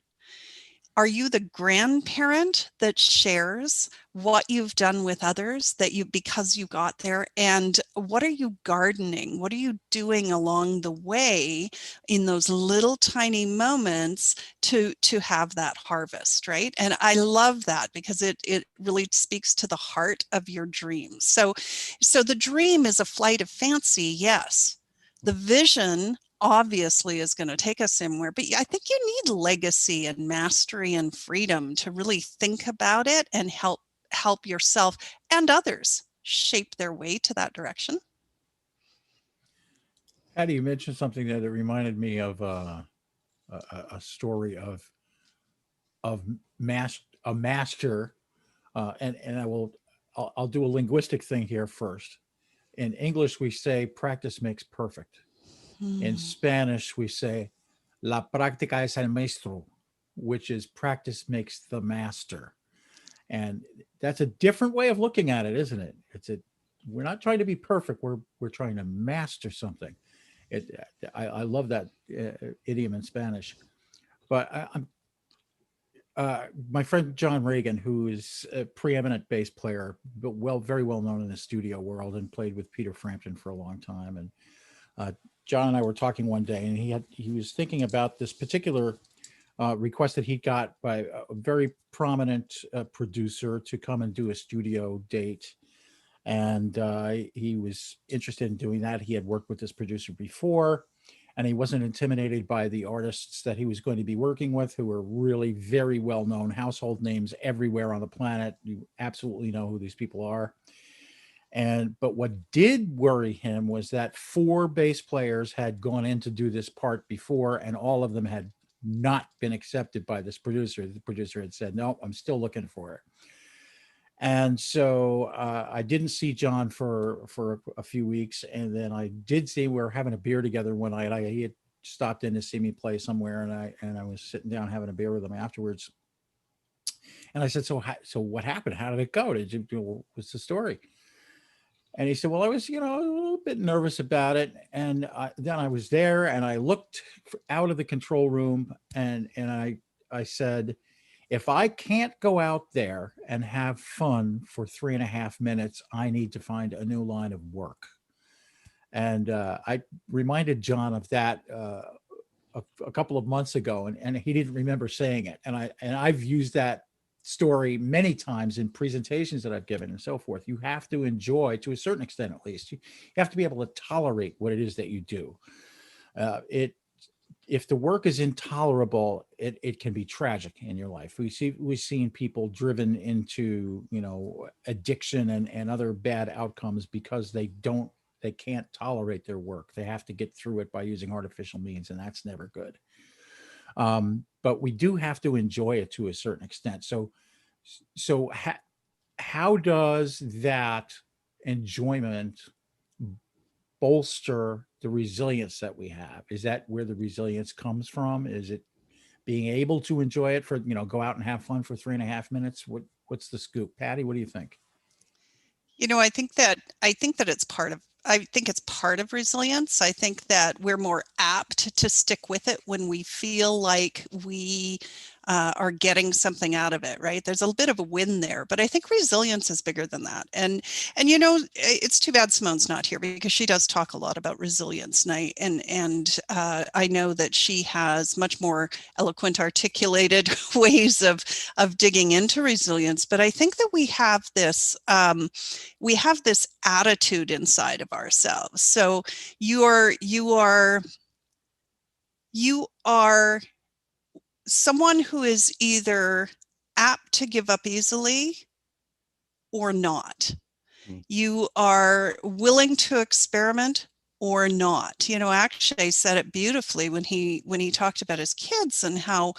are you the grandparent that shares what you've done with others because you got there? And what are you gardening? What are you doing along the way in those little tiny moments to have that harvest, right? And I love that because it really speaks to the heart of your dreams. So the dream is a flight of fancy, yes. The vision obviously is going to take us somewhere, but I think you need legacy and mastery and freedom to really think about it and help yourself and others shape their way to that direction. Patty, you mentioned something that reminded me of a story of a master, and I'll do a linguistic thing here first. In English, we say practice makes perfect. In Spanish, we say la práctica es el maestro, which is practice makes the master. And that's a different way of looking at it, isn't it? we're not trying to be perfect. We're trying to master something. It, I love that idiom in Spanish. But I'm my friend John Reagan, who is a preeminent bass player, but very well known in the studio world, and played with Peter Frampton for a long time. And John and I were talking one day, and he was thinking about this particular request that he got by a very prominent producer to come and do a studio date. And he was interested in doing that. He had worked with this producer before, and he wasn't intimidated by the artists that he was going to be working with, who were really very well-known household names everywhere on the planet. You absolutely know who these people are. But what did worry him was that 4 bass players had gone in to do this part before, and all of them had not been accepted by this producer. The producer had said, "No, I'm still looking for it." And so I didn't see John for a few weeks, and then I did see, we were having a beer together one night. He had stopped in to see me play somewhere, and I was sitting down having a beer with him afterwards. And I said, "So what happened? How did it go? What's the story?" And he said, "Well, I was, a little bit nervous about it, and then I was there, and I looked out of the control room, and I said, if I can't go out there and have fun for 3.5 minutes, I need to find a new line of work." And I reminded John of that a couple of months ago, and he didn't remember saying it. And I've used that story many times in presentations that I've given and so forth. You have to enjoy, to a certain extent at least, you have to be able to tolerate what it is that you do. If the work is intolerable, it can be tragic in your life. We've seen people driven into, addiction and other bad outcomes because they can't tolerate their work. They have to get through it by using artificial means, and that's never good. But we do have to enjoy it to a certain extent. So how does that enjoyment bolster the resilience that we have? Is that where the resilience comes from? Is it being able to enjoy it for, go out and have fun for 3.5 minutes? What's the scoop? Patty, what do you think? I think it's part of resilience. I think that we're more apt to stick with it when we feel like we are getting something out of it, right? There's a bit of a win there, but I think resilience is bigger than that. And it's too bad Simone's not here, because she does talk a lot about resilience, and I know that she has much more eloquent, articulated ways of digging into resilience. But I think that we have this attitude inside of ourselves. So you are someone who is either apt to give up easily or not. You are willing to experiment or not. Actually said it beautifully when he talked about his kids and how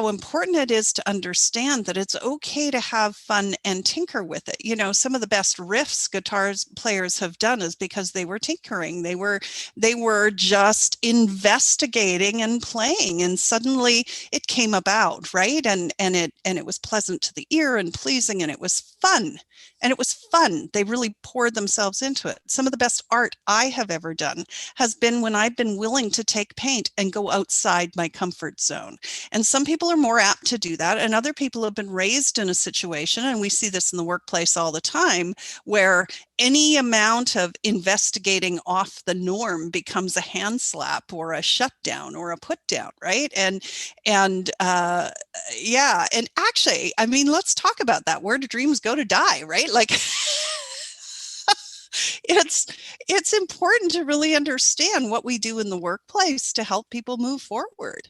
important it is to understand that it's okay to have fun and tinker with it. Some of the best riffs guitars players have done is because they were tinkering. They were just investigating and playing, and suddenly it came about, right? And it was pleasant to the ear and pleasing, and it was fun. They really poured themselves into it. Some of the best art I have ever done has been when I've been willing to take paint and go outside my comfort zone. And some people are more apt to do that, and other people have been raised in a situation, and we see this in the workplace all the time, where any amount of investigating off the norm becomes a hand slap or a shutdown or a put down, right? And actually, let's talk about that. Where do dreams go to die, right? Like it's important to really understand what we do in the workplace to help people move forward.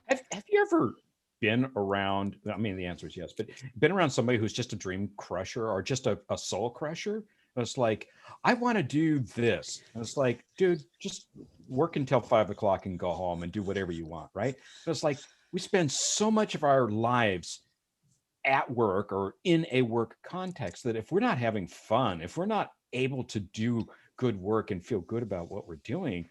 Have you ever been around, the answer is yes, but been around somebody who's just a dream crusher or just a soul crusher? And it's like, I want to do this. And it's like, dude, just work until 5 o'clock and go home and do whatever you want, right? But it's like, we spend so much of our lives at work or in a work context that if we're not having fun, if we're not able to do good work and feel good about what we're doing,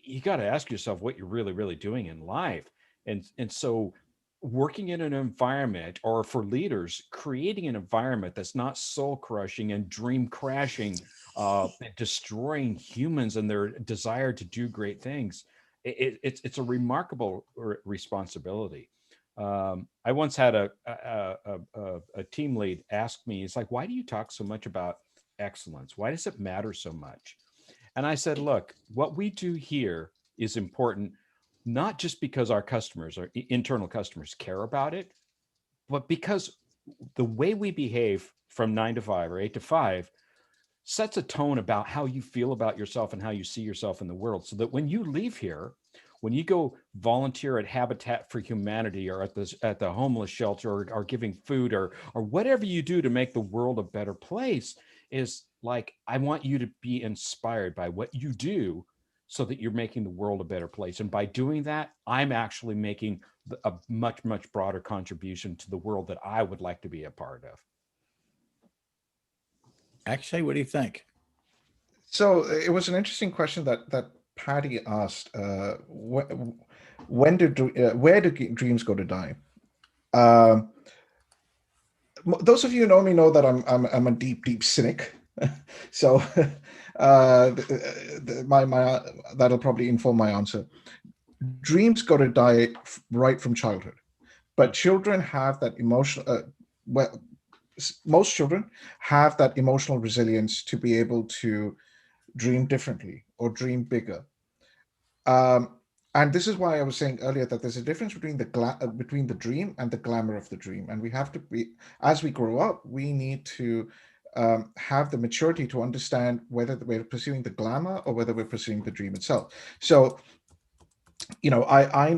you got to ask yourself what you're really, really doing in life. And so working in an environment, or for leaders, creating an environment that's not soul crushing and dream crashing, and destroying humans and their desire to do great things. It's a remarkable responsibility. I once had a team lead ask me, it's like, why do you talk so much about excellence? Why does it matter so much? And I said, look, what we do here is important, not just because our customers, our internal customers, care about it, but because the way we behave from 9 to 5 or 8 to 5 sets a tone about how you feel about yourself and how you see yourself in the world. So that when you leave here, when you go volunteer at Habitat for Humanity, or at the homeless shelter, or giving food, or whatever you do to make the world a better place, is like, I want you to be inspired by what you do, so that you're making the world a better place. And by doing that, I'm actually making a much, much broader contribution to the world that I would like to be a part of. Actually, what do you think? So it was an interesting question that Patty asked. When where do dreams go to die? Um, those of you who know me know that I'm a deep cynic. So my that'll probably inform my answer. Dreams go to die right from childhood, but children have that emotional. Well, most children have that emotional resilience to be able to dream differently or dream bigger. Um, and this is why I was saying earlier that there's a difference between between the dream and the glamour of the dream. And we have to be, as we grow up, we need to have the maturity to understand whether we're pursuing the glamour or whether we're pursuing the dream itself. So, I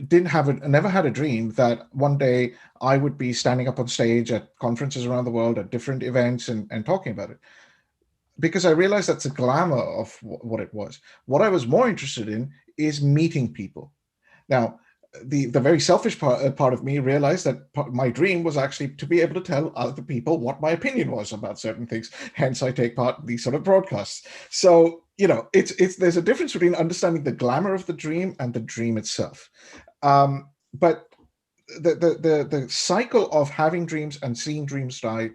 never had a dream that one day I would be standing up on stage at conferences around the world, at different events, and talking about it, because I realized that's the glamour of what it was. What I was more interested in is meeting people. Now, the very selfish part of me realized that my dream was actually to be able to tell other people what my opinion was about certain things. Hence, I take part in these sort of broadcasts. So, it's there's a difference between understanding the glamour of the dream and the dream itself. But the cycle of having dreams and seeing dreams die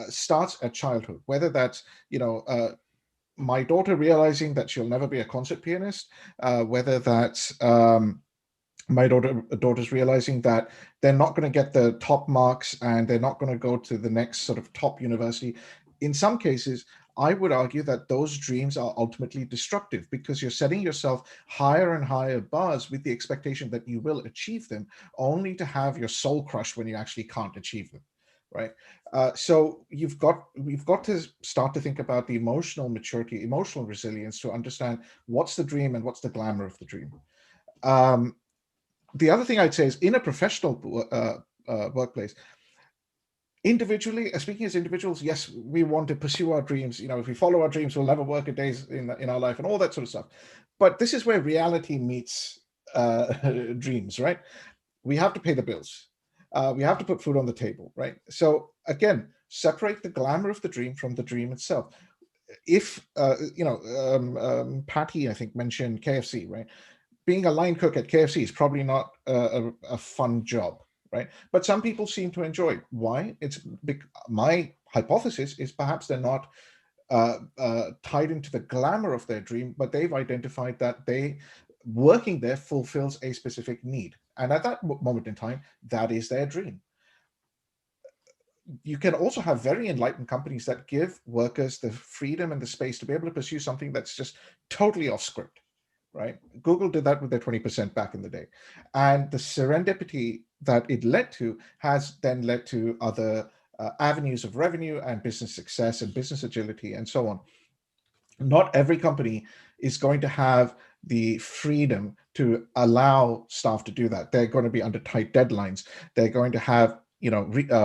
starts at childhood, whether that's my daughter realizing that she'll never be a concert pianist, whether that's my daughter's realizing that they're not going to get the top marks and they're not going to go to the next sort of top university. In some cases, I would argue that those dreams are ultimately destructive, because you're setting yourself higher and higher bars with the expectation that you will achieve them, only to have your soul crushed when you actually can't achieve them. Right. So we've got to start to think about the emotional maturity, emotional resilience, to understand what's the dream and what's the glamour of the dream. The other thing I'd say is, in a professional workplace, individually, speaking as individuals, yes, we want to pursue our dreams. If we follow our dreams, we'll never work a day in our life and all that sort of stuff. But this is where reality meets dreams, right? We have to pay the bills. We have to put food on the table, right? So again, separate the glamour of the dream from the dream itself. If Patty, I think, mentioned KFC, right? Being a line cook at KFC is probably not a fun job, right? But some people seem to enjoy it. Why? My hypothesis is perhaps they're not tied into the glamour of their dream, but they've identified that working there fulfills a specific need. And at that moment in time, that is their dream. You can also have very enlightened companies that give workers the freedom and the space to be able to pursue something that's just totally off script, right? Google did that with their 20% back in the day. And the serendipity that it led to has then led to other avenues of revenue and business success and business agility and so on. Not every company is going to have the freedom to allow staff to do that. They're going to be under tight deadlines. They're going to have,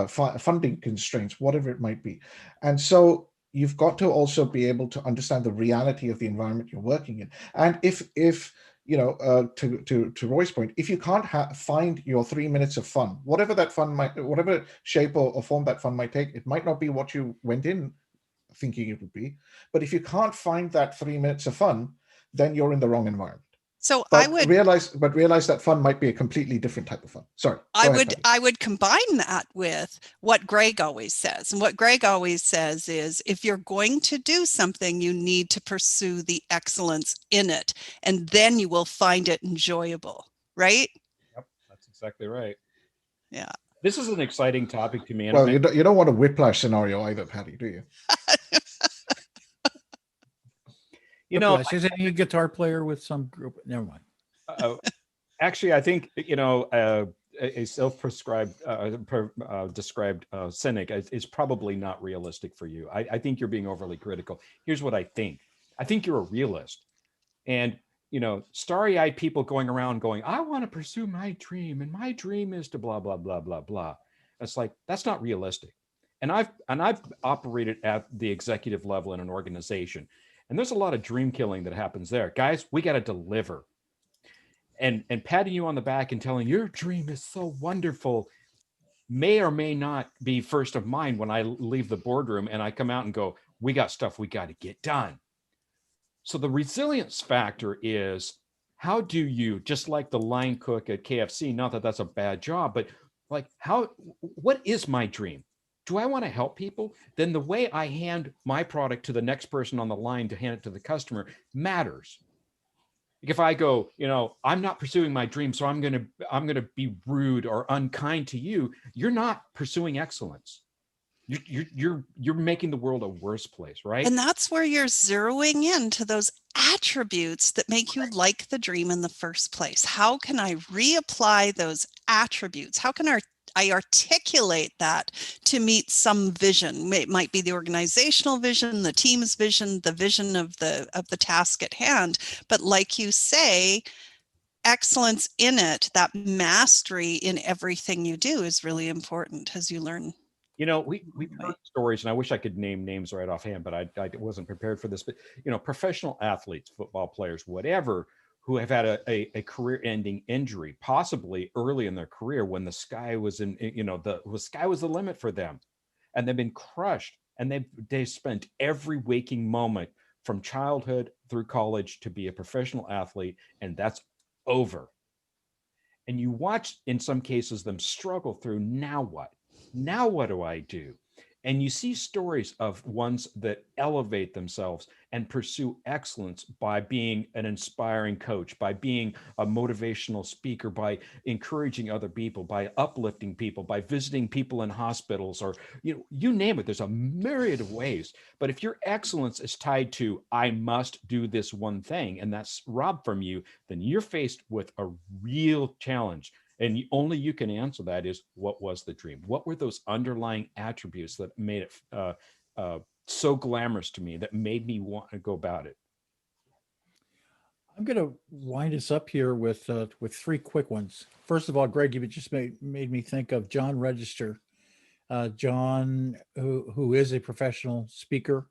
funding constraints, whatever it might be. And so you've got to also be able to understand the reality of the environment you're working in. And if to Roy's point, if you can't find your 3 minutes of fun, whatever that fun whatever shape or form that fun might take, it might not be what you went in thinking it would be. But if you can't find that 3 minutes of fun, then you're in the wrong environment. So But realize that fun might be a completely different type of fun. Sorry. I would combine that with what Greg always says. And what Greg always says is, if you're going to do something, you need to pursue the excellence in it, and then you will find it enjoyable, right? Yep, that's exactly right. Yeah. This is an exciting topic to me. And Well, you don't want a whiplash scenario either, Patty, do you? You know, is any guitar player with some group? Never mind. Actually, I think, you know, a self-prescribed, described cynic is probably not realistic for you. I think you're being overly critical. Here's what I think. I think you're a realist. And, you know, starry-eyed people going around going, I want to pursue my dream, and my dream is to blah, blah, blah, blah, blah. It's like, that's not realistic. And I've operated at the executive level in an organization, and there's a lot of dream killing that happens there. Guys, we got to deliver. And patting you on the back and telling your dream is so wonderful may or may not be first of mind when I leave the boardroom and I come out and go, we got stuff we got to get done. So the resilience factor is, how do you, just like the line cook at KFC, not that that's a bad job, but like, what is my dream? Do I want to help people? Then the way I hand my product to the next person on the line to hand it to the customer matters. If I go, you know, I'm not pursuing my dream, so I'm gonna be rude or unkind to you, you're not pursuing excellence. You're making the world a worse place, right? And that's where you're zeroing into those attributes that make you like the dream in the first place. How can I reapply those attributes? How can I articulate that to meet some vision? It might be the organizational vision, the team's vision, the vision of the task at hand. But like you say, excellence in it, that mastery in everything you do is really important as you learn. You know, we've heard stories, and I wish I could name names right offhand, but I wasn't prepared for this. But, you know, professional athletes, football players, whatever, who have had a career-ending injury, possibly early in their career when the sky was the sky was the limit for them, and they've been crushed, and they've spent every waking moment from childhood through college to be a professional athlete, and that's over. And you watch, in some cases, them struggle through, now what? Now what do I do? And you see stories of ones that elevate themselves and pursue excellence by being an inspiring coach, by being a motivational speaker, by encouraging other people, by uplifting people, by visiting people in hospitals, or you name it. There's a myriad of ways. But if your excellence is tied to, I must do this one thing, and that's robbed from you, then you're faced with a real challenge. And only you can answer that is, what was the dream? What were those underlying attributes that made it so glamorous to me, that made me want to go about it? I'm going to wind us up here with three quick ones. First of all, Greg, you just made me think of John Register. John, who is a professional speaker,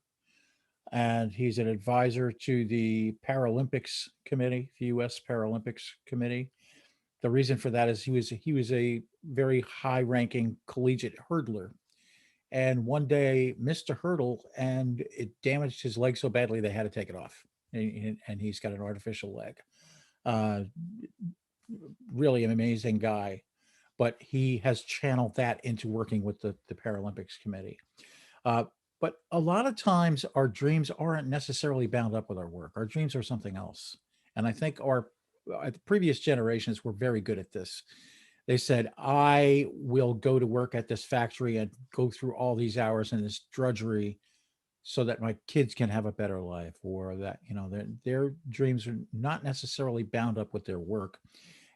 and he's an advisor to the Paralympics Committee, the U.S. Paralympics Committee. The reason for that is he was a very high-ranking collegiate hurdler, and one day missed a hurdle, and it damaged his leg so badly they had to take it off, and he's got an artificial leg. Really an amazing guy, but he has channeled that into working with the Paralympics Committee. But a lot of times our dreams aren't necessarily bound up with our work. Our dreams are something else, and I think the previous generations were very good at this. They said, I will go to work at this factory and go through all these hours and this drudgery so that my kids can have a better life, or that, their dreams are not necessarily bound up with their work.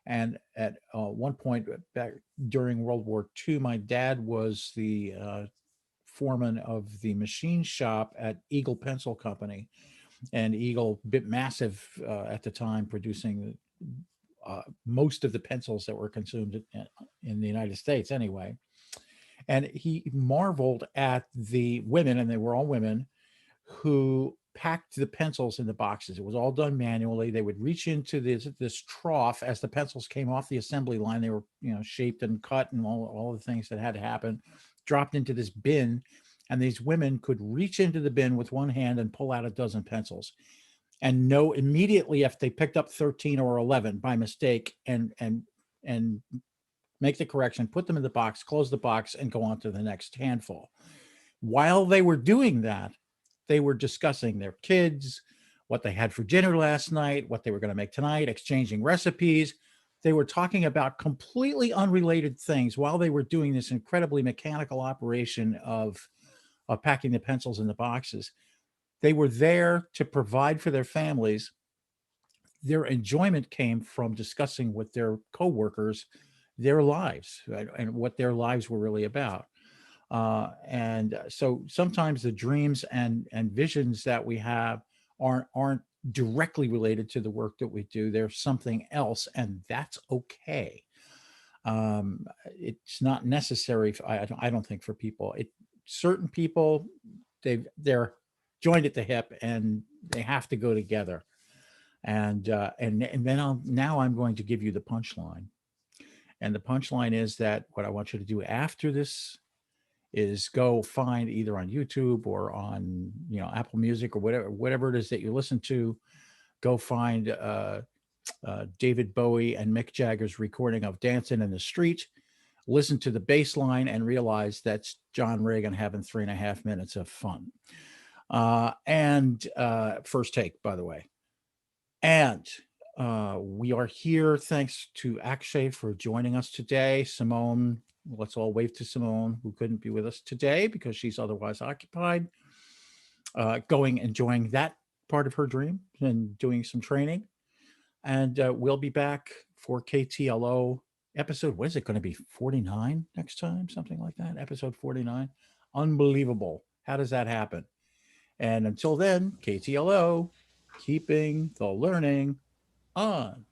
And at one point back during World War II, my dad was the foreman of the machine shop at Eagle Pencil Company, and Eagle, bit massive at the time, producing most of the pencils that were consumed in the United States anyway. And he marveled at the women, and they were all women, who packed the pencils in the boxes. It was all done manually. They would reach into this trough as the pencils came off the assembly line. They were, shaped and cut, and all the things that had to happen, dropped into this bin. And these women could reach into the bin with one hand and pull out a dozen pencils. and know immediately if they picked up 13 or 11 by mistake, and make the correction, put them in the box, close the box, and go on to the next handful. While they were doing that, they were discussing their kids, what they had for dinner last night, what they were going to make tonight, exchanging recipes. They were talking about completely unrelated things while they were doing this incredibly mechanical operation of packing the pencils in the boxes. They were there to provide for their families. Their enjoyment came from discussing with their coworkers their lives, right, and what their lives were really about. And so sometimes the dreams and visions that we have aren't directly related to the work that we do. There's something else, and that's okay. It's not necessary. I don't think for people. Certain people, they're joined at the hip, and they have to go together. And then now I'm going to give you the punchline. And the punchline is that what I want you to do after this is go find, either on YouTube or on Apple Music or whatever it is that you listen to, go find David Bowie and Mick Jagger's recording of "Dancing in the Street." Listen to the bass line and realize that's John Reagan having 3.5 minutes of fun. And first take, by the way. And we are here thanks to Akshay for joining us today. Simone, let's all wave to Simone, who couldn't be with us today because she's otherwise occupied, enjoying that part of her dream and doing some training. And we'll be back for KTLO episode. What is it going to be? 49 next time? Something like that. Episode 49. Unbelievable. How does that happen? And until then, KTLO, keeping the learning on.